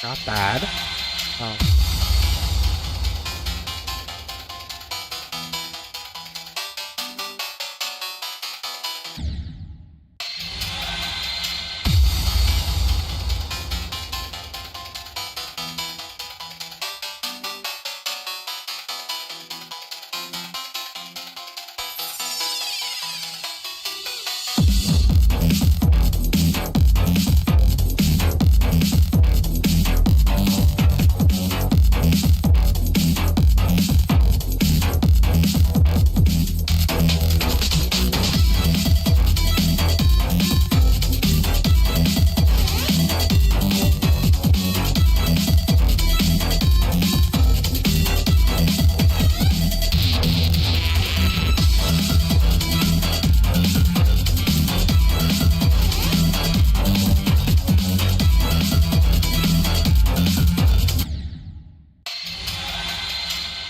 not bad. Um,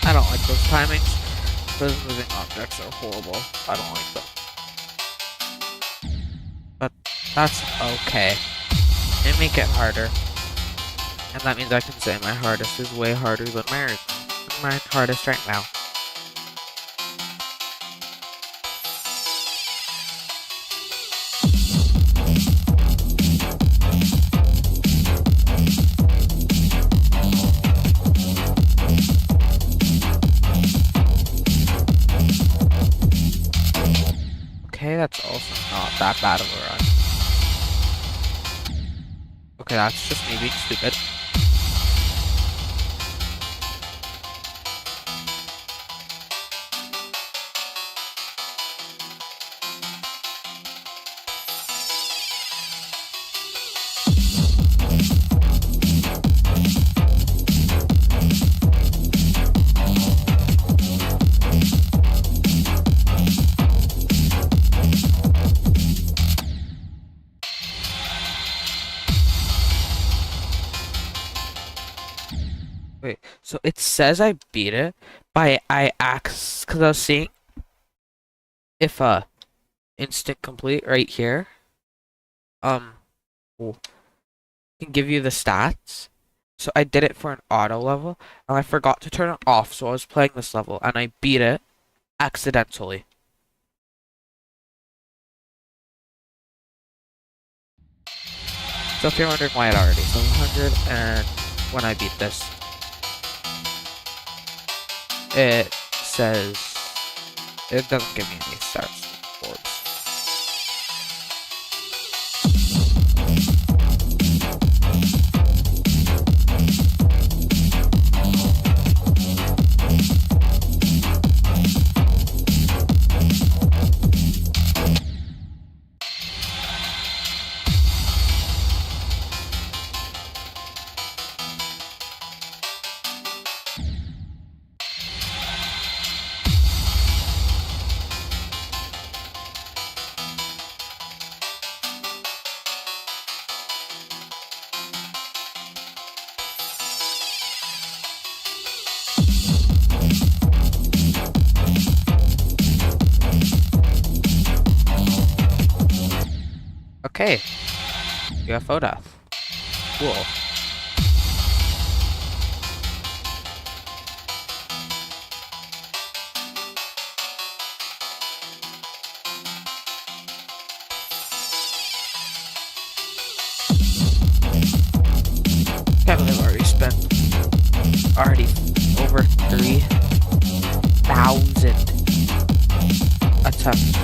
I don't like those timings. Those moving objects are horrible. I don't like them. But that's okay. They make it harder. And that means I can say my hardest is way harder than my hardest right now. Okay, that's also not that bad of a run. Okay, that's just me being stupid. Wait, so it says I beat it, but I asked, because I was seeing if instant complete right here, will- can give you the stats. So I did it for an auto level, and I forgot to turn it off, so I was playing this level, and I beat it accidentally. So if you're wondering why it already 700, and when I beat this, it says it doesn't give me any stars boards. Okay, UFO death. Cool. Can't believe I already spent over 3,000 attempts.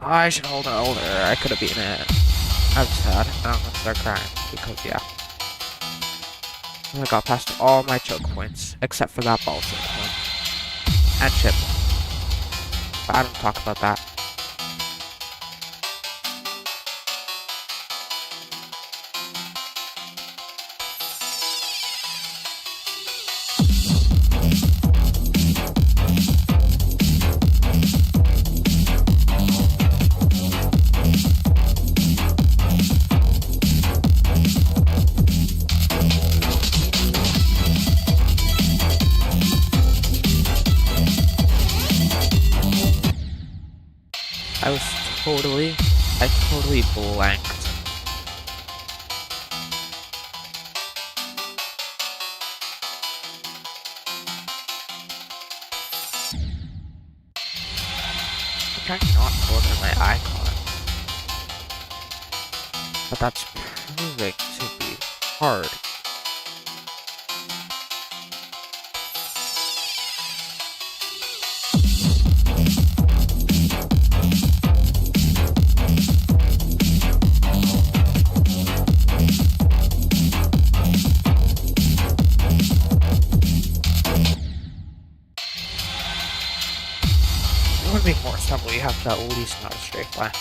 I should hold it older. I could have beaten it. I'm sad. And I'm gonna start crying because yeah. I got past all my choke points except for that ball choke point and chip. But I don't talk about that. I totally blanked. I'm trying not to look at my icon, but that's proving to be hard. It would make more simple. You have to at least know a straight line.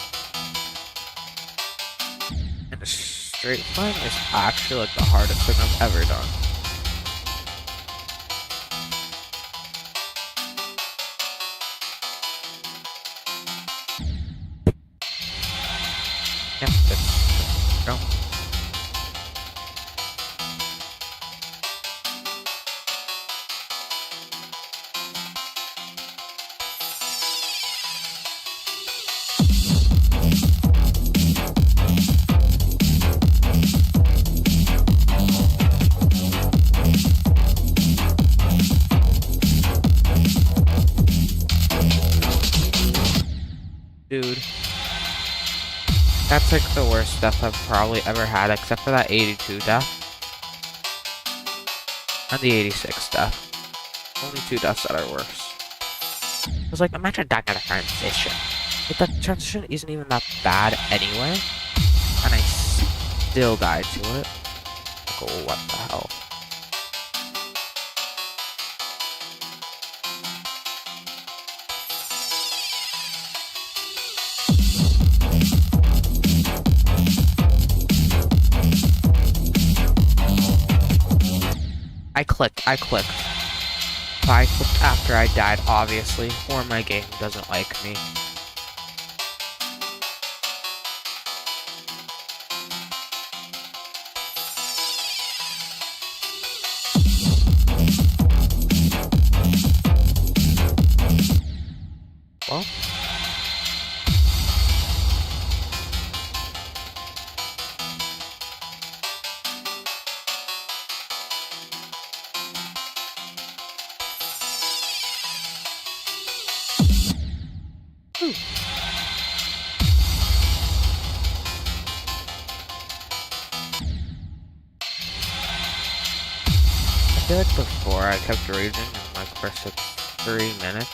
And a straight line is actually like the hardest thing I've ever done. Yep, that's no. Dude, that's like the worst death I've probably ever had, except for that 82 death and the 86 death. Only 2 deaths that are worse. I was like, imagine dying at a transition. Like, that transition isn't even that bad anyway, and I still died to it. Like, oh, what the hell? I clicked. But I clicked after I died, obviously, or my game doesn't like me. Well. I feel like before I kept raging in like for 3 minutes.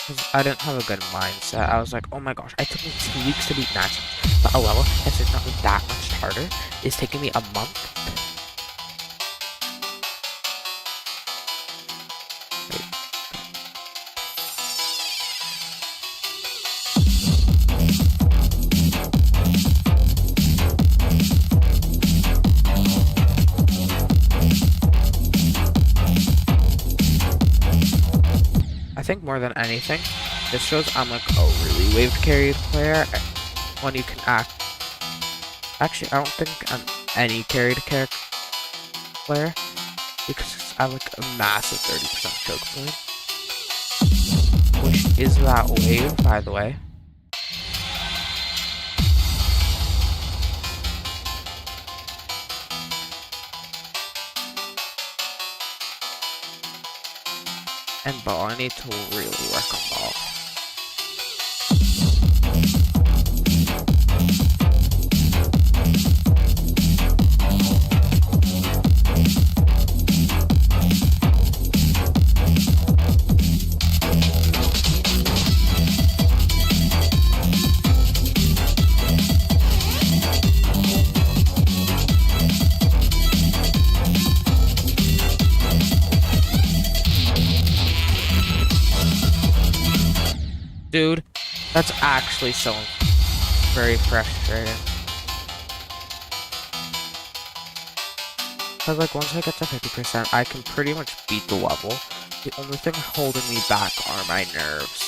Because I didn't have a good mindset. I was like, oh my gosh, it took me 2 weeks to beat Naxx. But a level that's just not that much harder is taking me a month. I think more than anything, this shows I'm like a really wave carried player when you can act. Actually, I don't think I'm any carried player because I have like a massive 30% choke point, which is that wave, by the way. And ball, I need to really work on ball. Dude, that's actually so very frustrating. Cause like once I get to 50%, I can pretty much beat the level. The only thing holding me back are my nerves.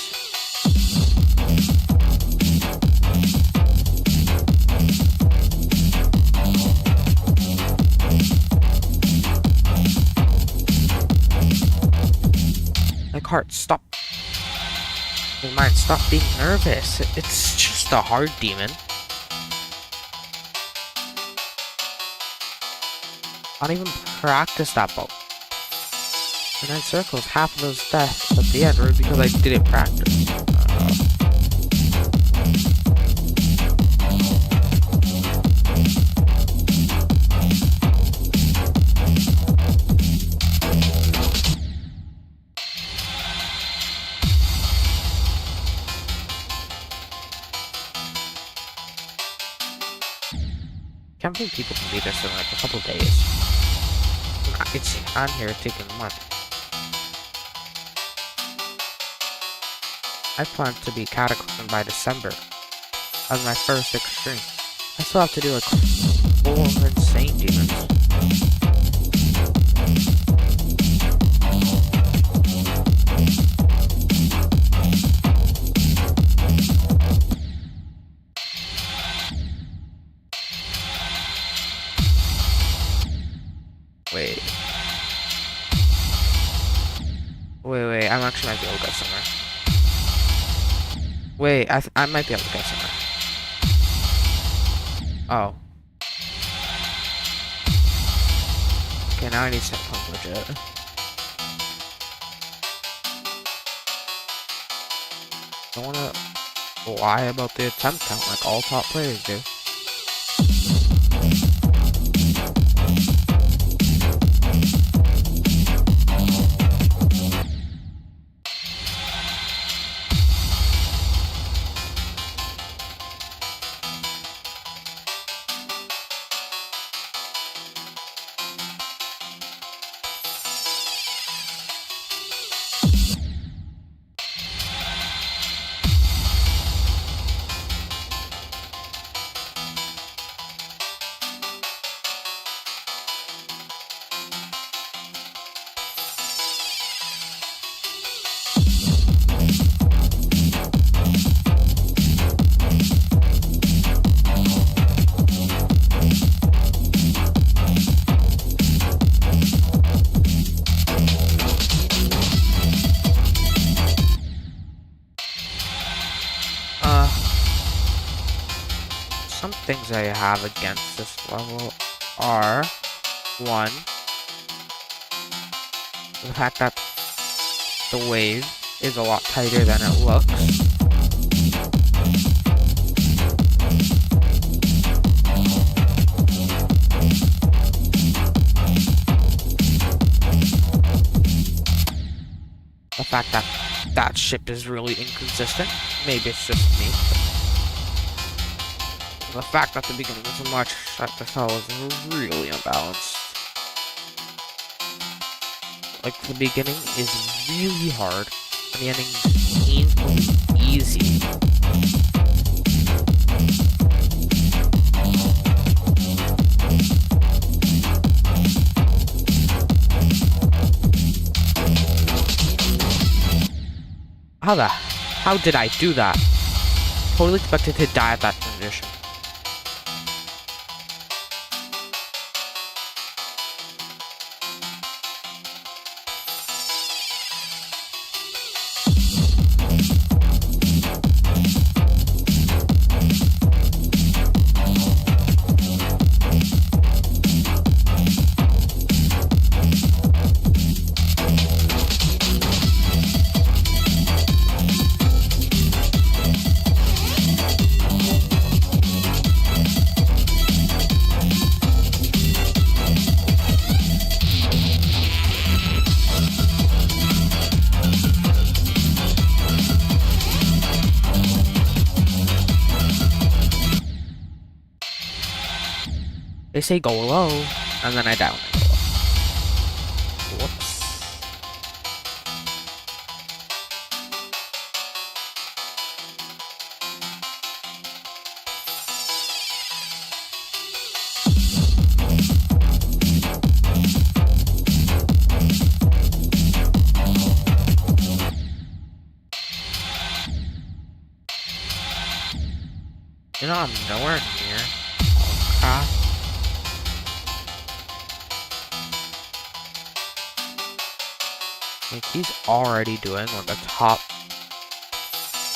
Like, heart, stop. Hey, mine, stop being nervous. It's just a hard demon. I don't even practice that bow. And 9 circles, half of those deaths at the end were because I didn't practice. Can't believe people can beat this in like a couple days. It's on here taking a month. I plan to be Cataclysm by December as my first extreme. I still have to do like 4 insane demons. Wait, I actually might be able to go somewhere. Wait, I might be able to go somewhere. Oh. Okay, now I need to set pump legit. Don't wanna lie about the attempt count like all top players do. Some things I have against this level are, 1, the fact that the wave is a lot tighter than it looks. The fact that that ship is really inconsistent. Maybe it's just me. The fact that the beginning was so much that the fell was really unbalanced. Like, the beginning is really hard, and the ending is painfully easy. How did I do that? Totally expected to die at that transition. They say go low, and then I down and go low. Whoops. You know, I'm nowhere near. Oh, crap. Like, he's already doing one of the top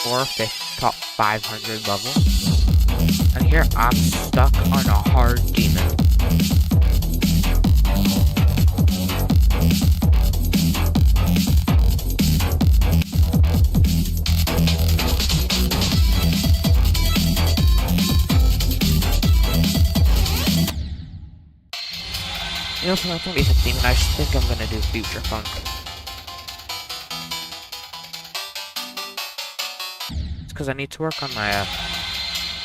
top 500 level. And here I'm stuck on a hard demon. You know, if I'm gonna be the demon, I think I'm gonna do Future Funk. It's because I need to work on my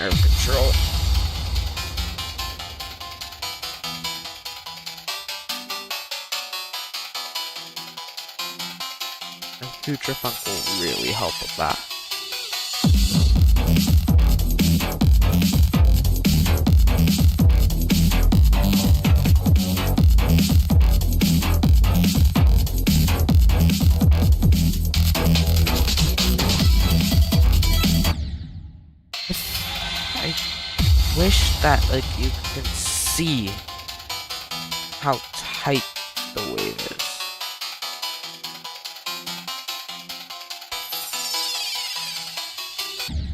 nerve control. And Future Funk will really help with that. Wish that you can see how tight the wave is.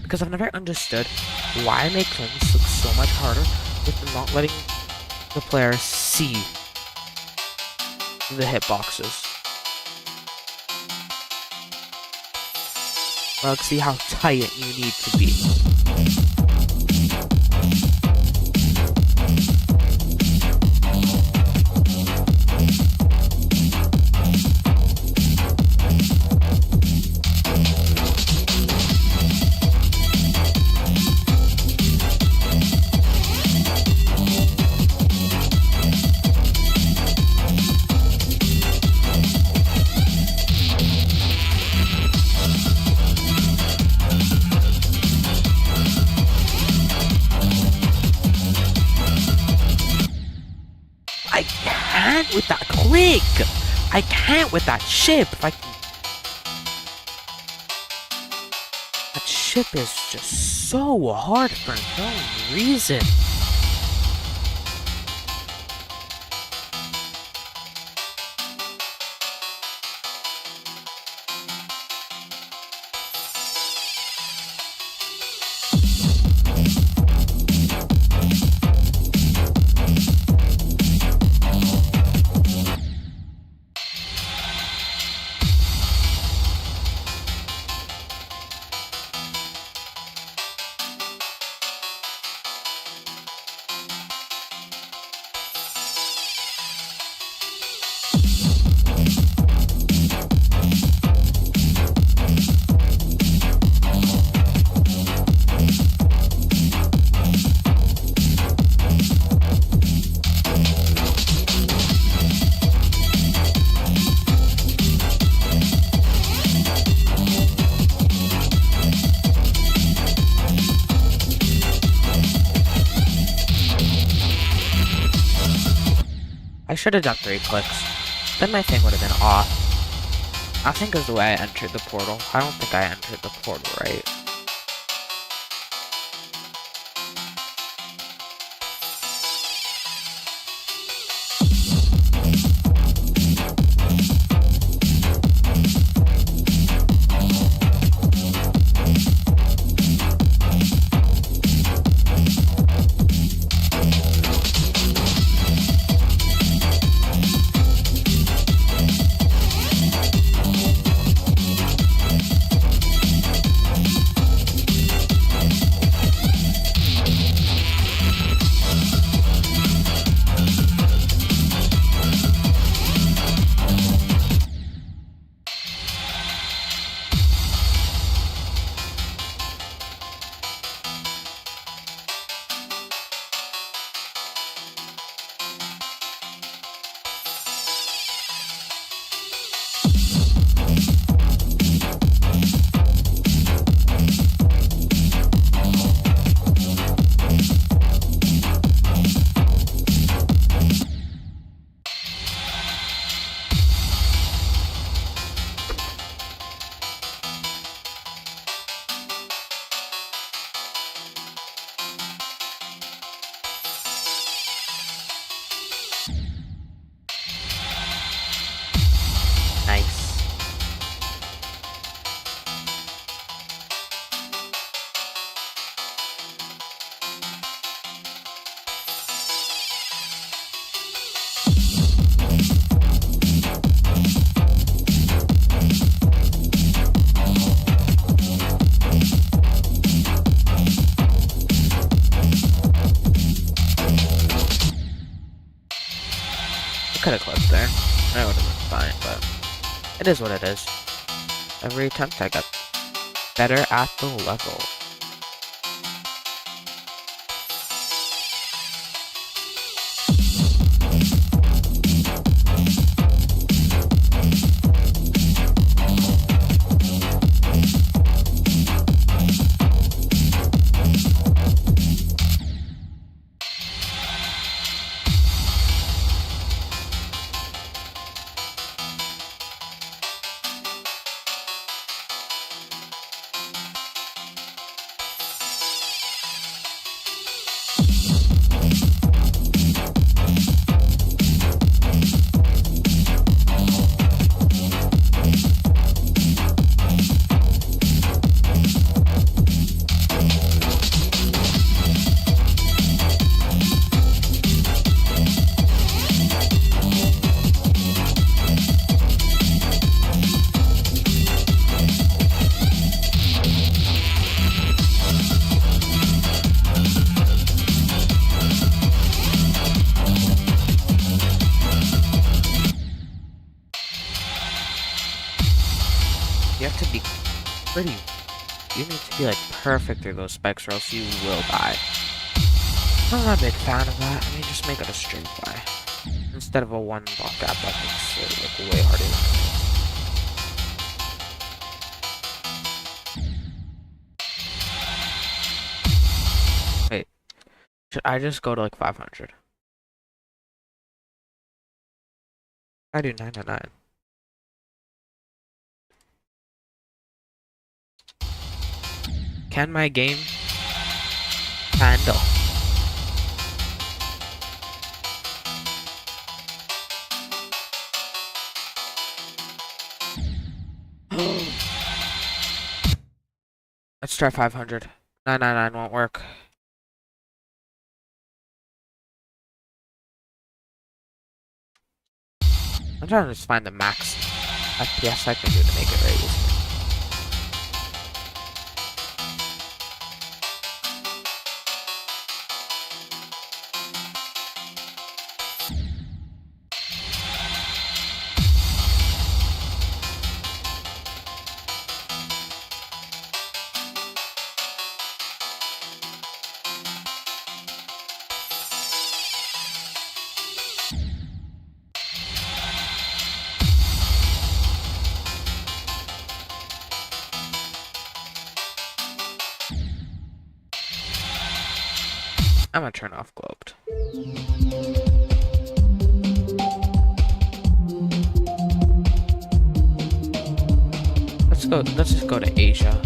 Because I've never understood why make things look so much harder with not letting the player see the hitboxes. Or see how tight you need to be. With that click! I can't with that ship! That ship is just so hard for no reason. I should have done 3 clicks. Then my thing would have been off. I think is the way I entered the portal. I don't think I entered the portal right. could have clipped there. I would have been fine, but it is what it is. Every attempt I got better at the level. You have to be pretty. You need to be like perfect through those spikes, or else you will die. I'm not a big fan of that. I mean, just make it a straight fly instead of a one block gap. That makes it look way harder than it is. Wait, should I just go to like 500? I do 999. Can my game handle? Let's try 500. 999 won't work. I'm trying to just find the max FPS I can do to make it very easy. I'm gonna turn off globed. Let's just go to Asia.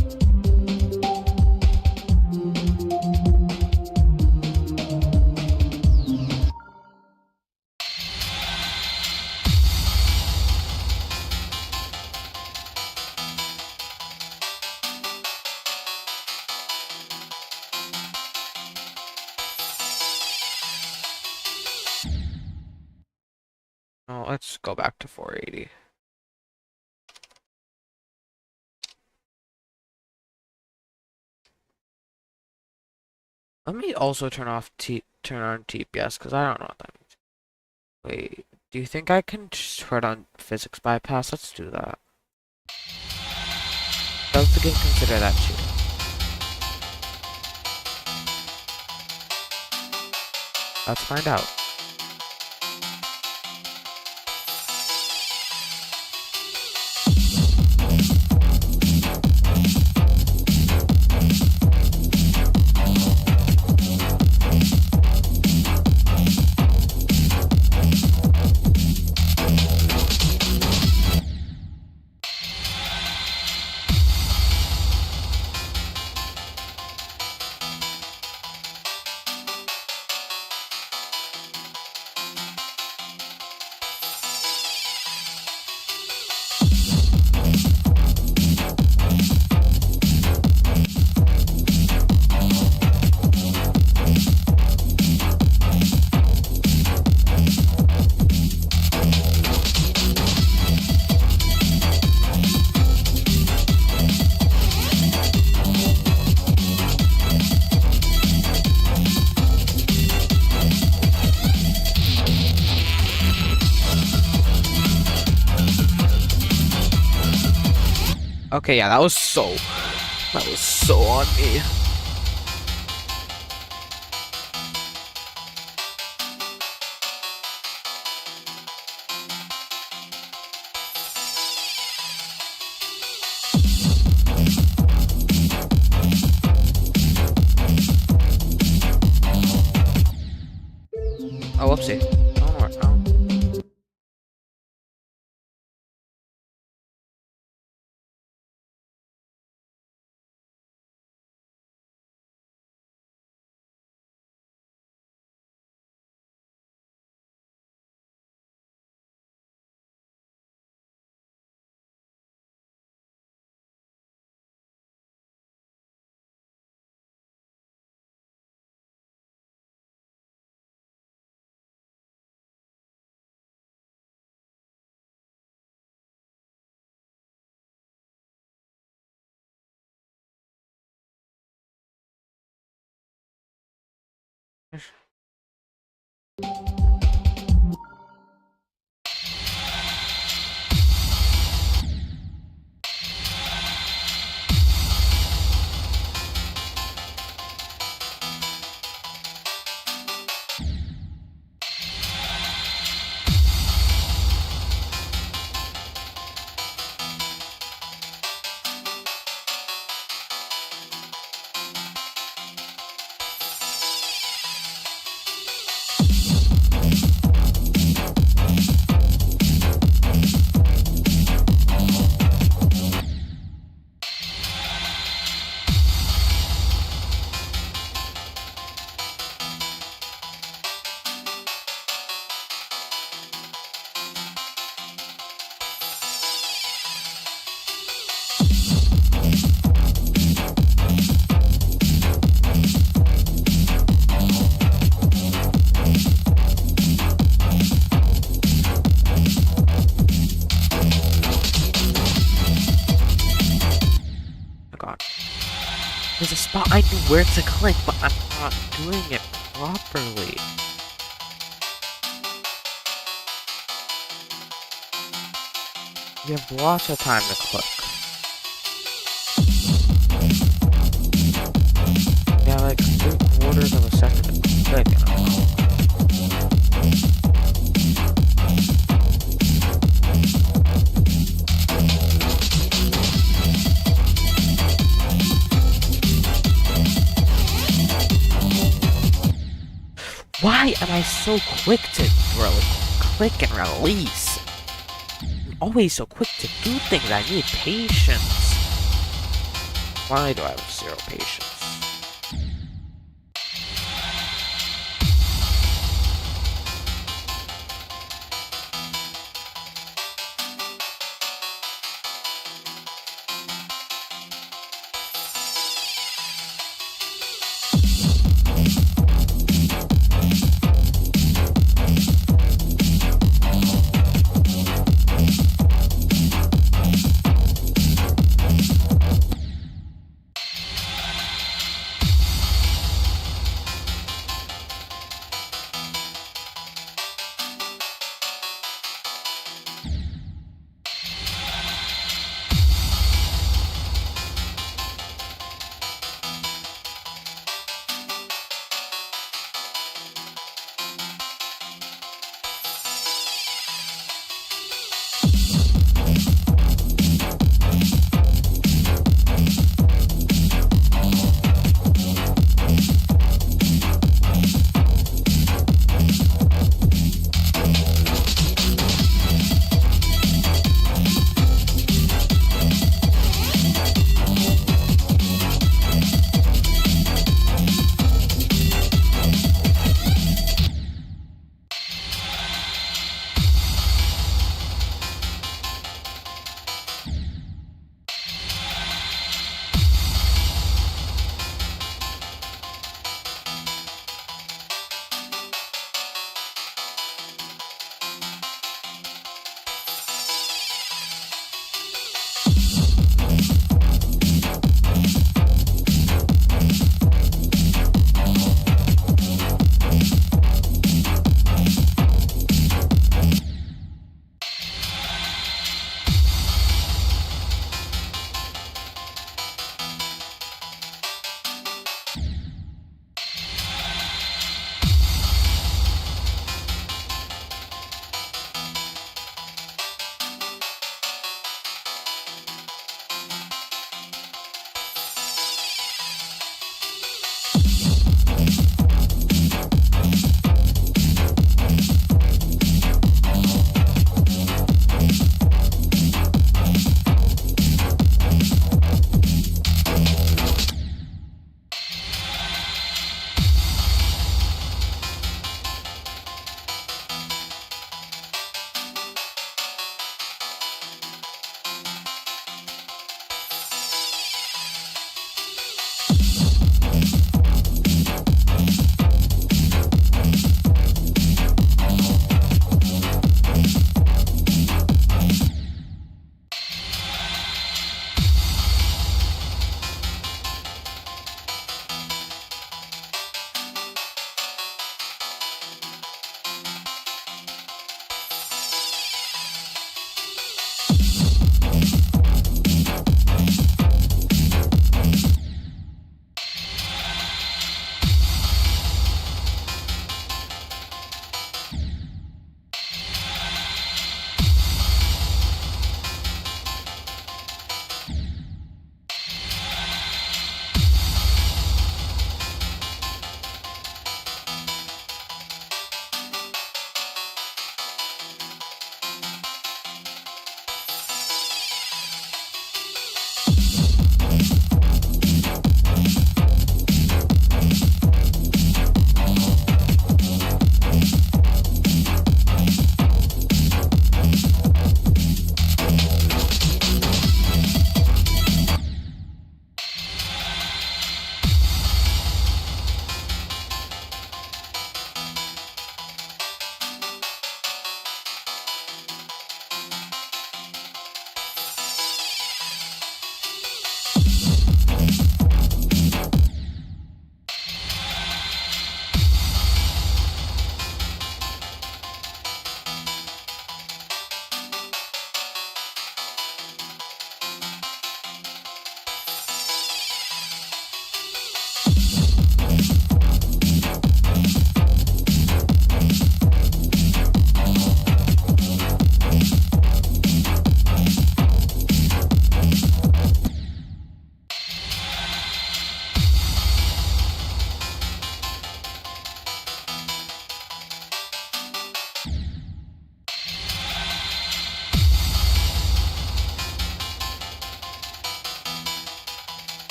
Oh, let's go back to 480. Let me also turn on TPS because I don't know what that means. Wait, do you think I can just turn on physics bypass? Let's do that. Does the game consider that cheating? Let's find out. Okay, yeah, that was so on me. Oh, whoopsie. Oh. God. There's a spot I knew where to click, but I'm not doing it properly. You have lots of time to click. You have like 3/4 of a second to click, and I'm not. Why am I so quick to click and release? I'm always so quick to do things. I need patience. Why do I have 0 patience?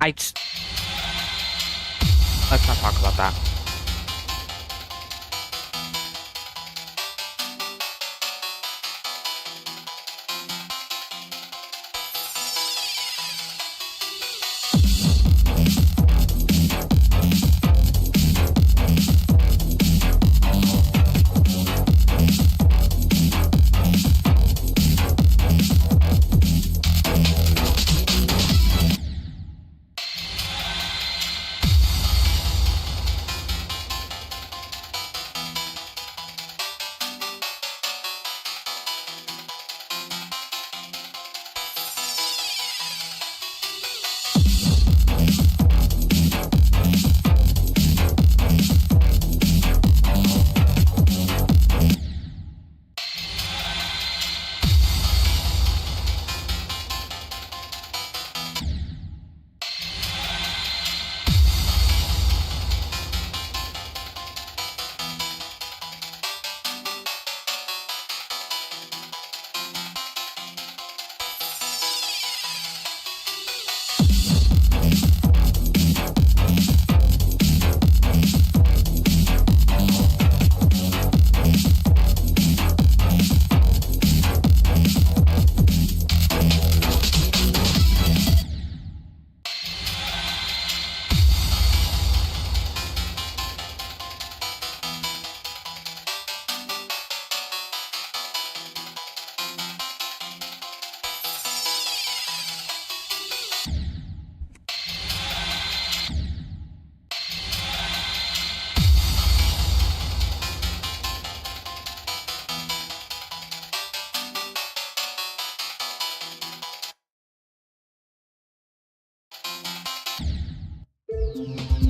Let's not talk about that.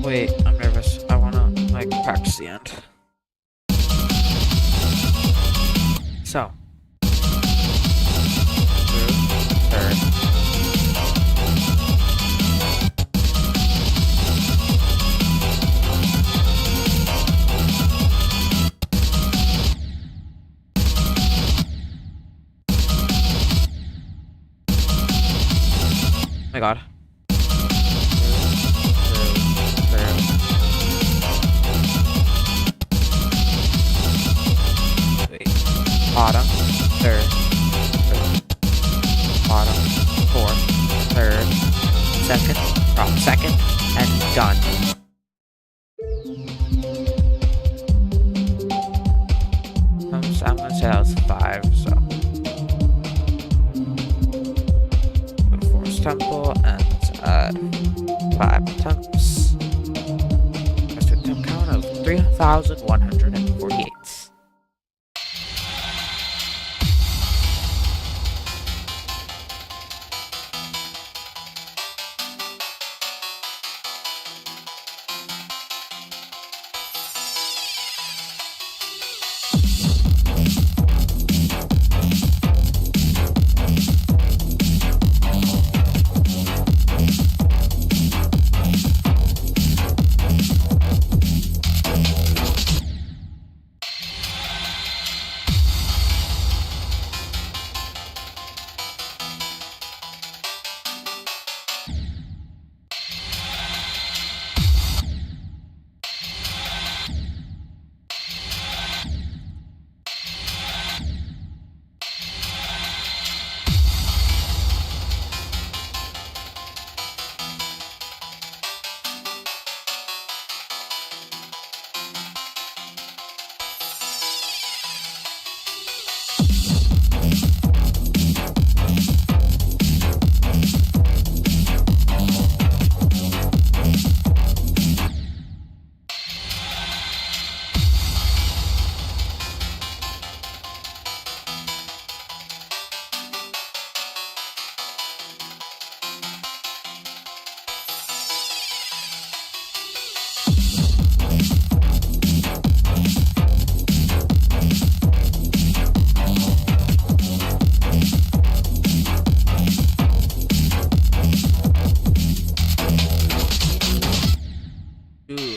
Wait, I'm nervous. I wanna, like, practice the end. So. Third. Oh my god. Bottom, third, bottom, fourth, third, second, drop second, and done. I'm gonna say that was 5, so. Go to Forest Temple, and 5 attempts. First attempt count of 3,148.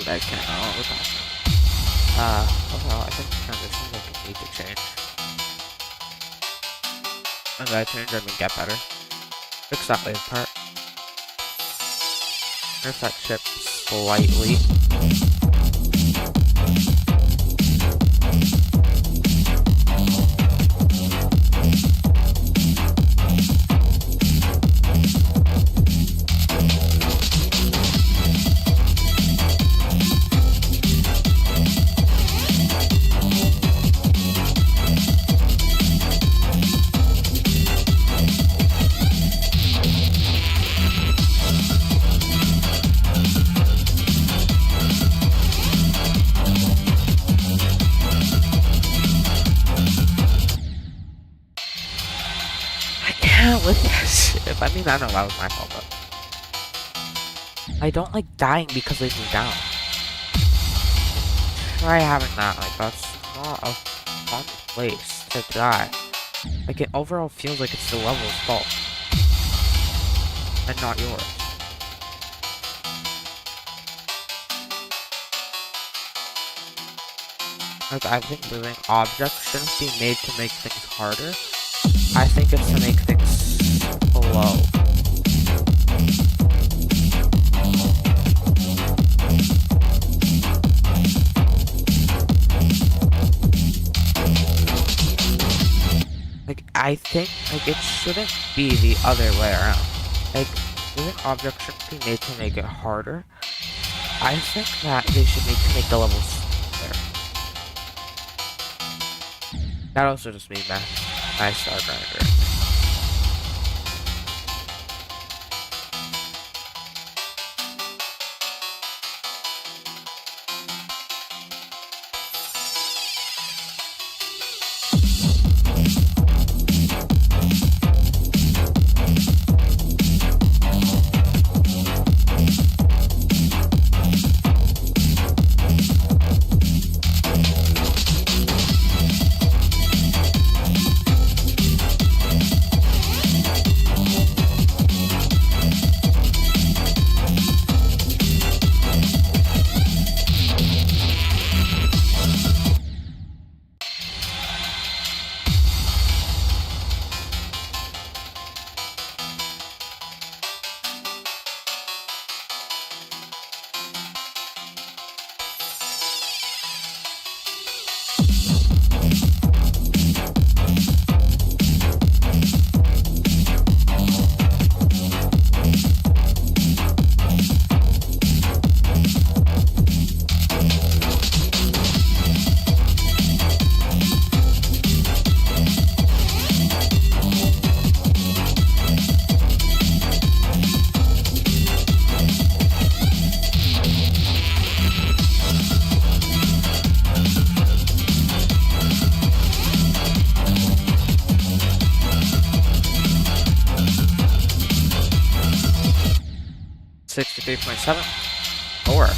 I cannot. Overall, I think the transitions like need to change. And I change, I mean get better. Fix that later part. nerf that chip slightly. With this ship. I mean, I know that was my fault, but I don't like dying because they move down. Try having that. Like, that's not a fun place to die. Like, it overall feels like it's the level's fault and not yours. Like, I think moving objects shouldn't be made to make things harder. I think it's to make things slow. Like, I think, like, it shouldn't be the other way around. Like, moving objects shouldn't be made to make it harder. I think that they should make the levels simpler. That also just means that I Star Grinder. 63.7. Or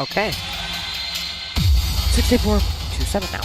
Okay. 64-7 now.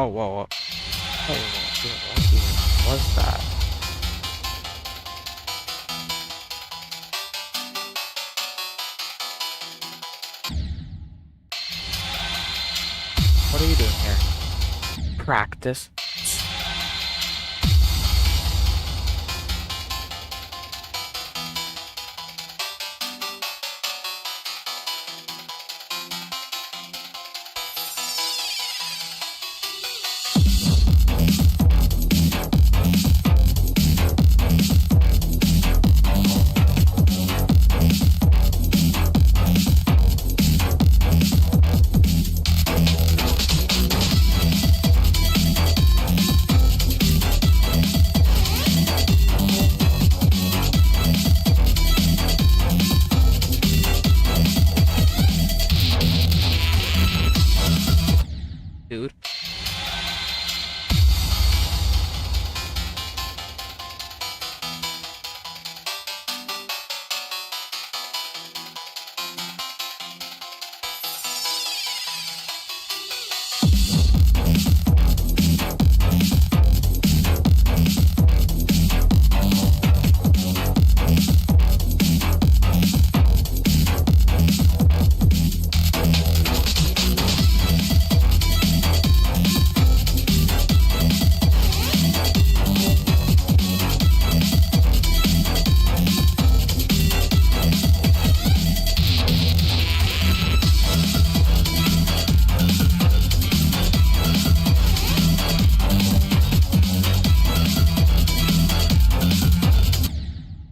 Oh, whoa, whoa. Hey, what even was that? What are you doing here? Practice. Dude.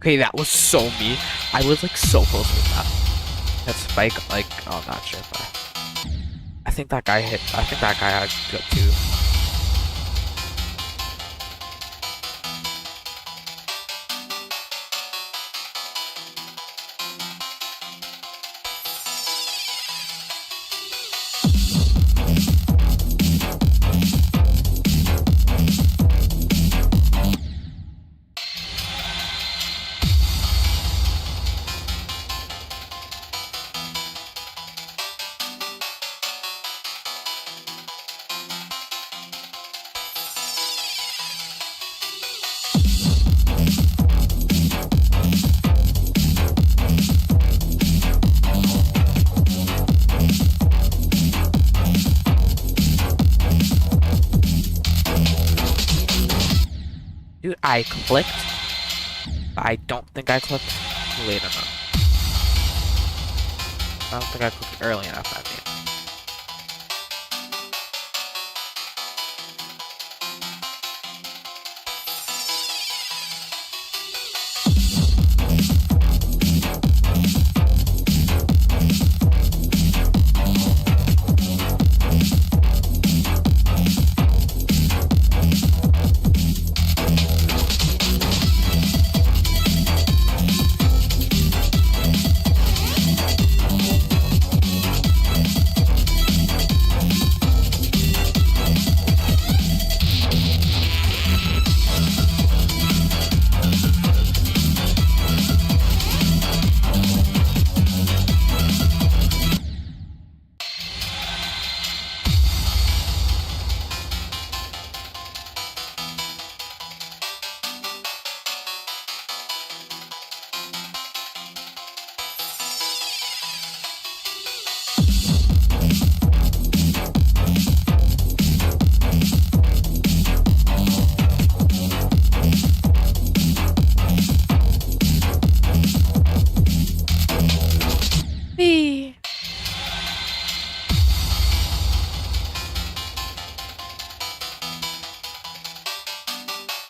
Okay, that was so me. I was like so close with that. That spike, like, oh, I'm not sure, but I think that guy hit. I think that guy had good too. Dude, I clicked. I don't think I clicked late enough. I don't think I clicked early enough, I mean.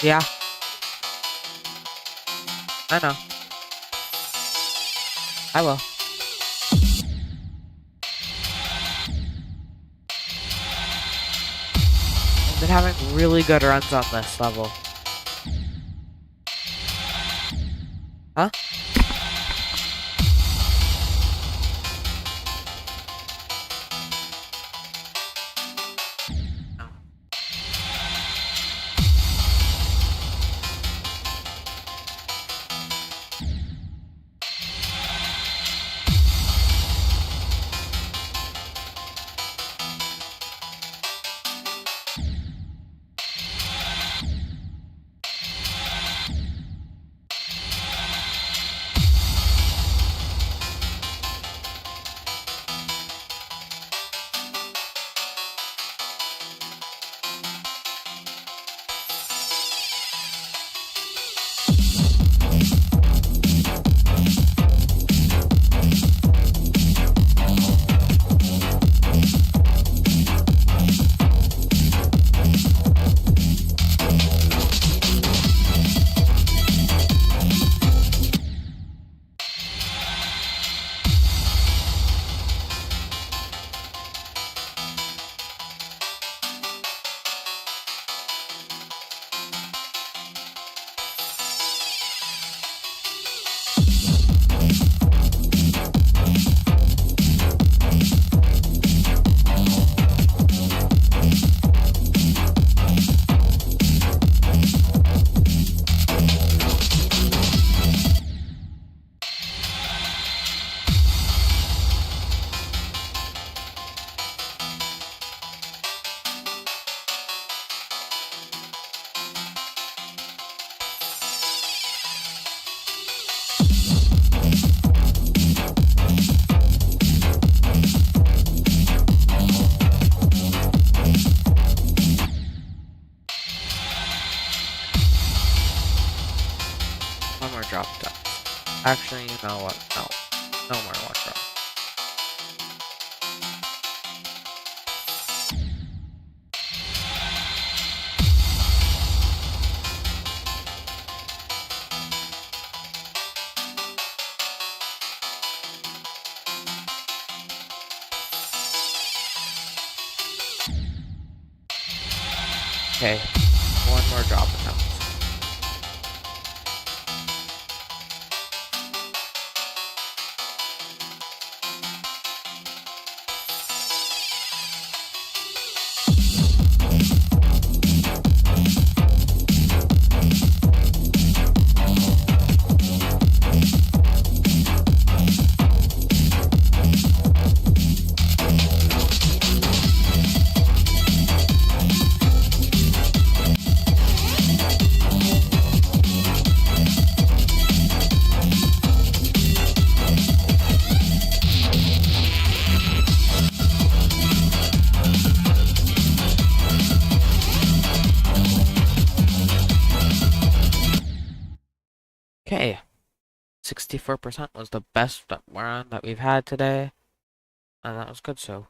Yeah, I know. I will. I've been having really good runs on this level. Huh? No. One more drop done. Actually, you know what? No. No more one drop. Okay. One more drop attempt. Okay. 64% was the best run that we've had today. And that was good, so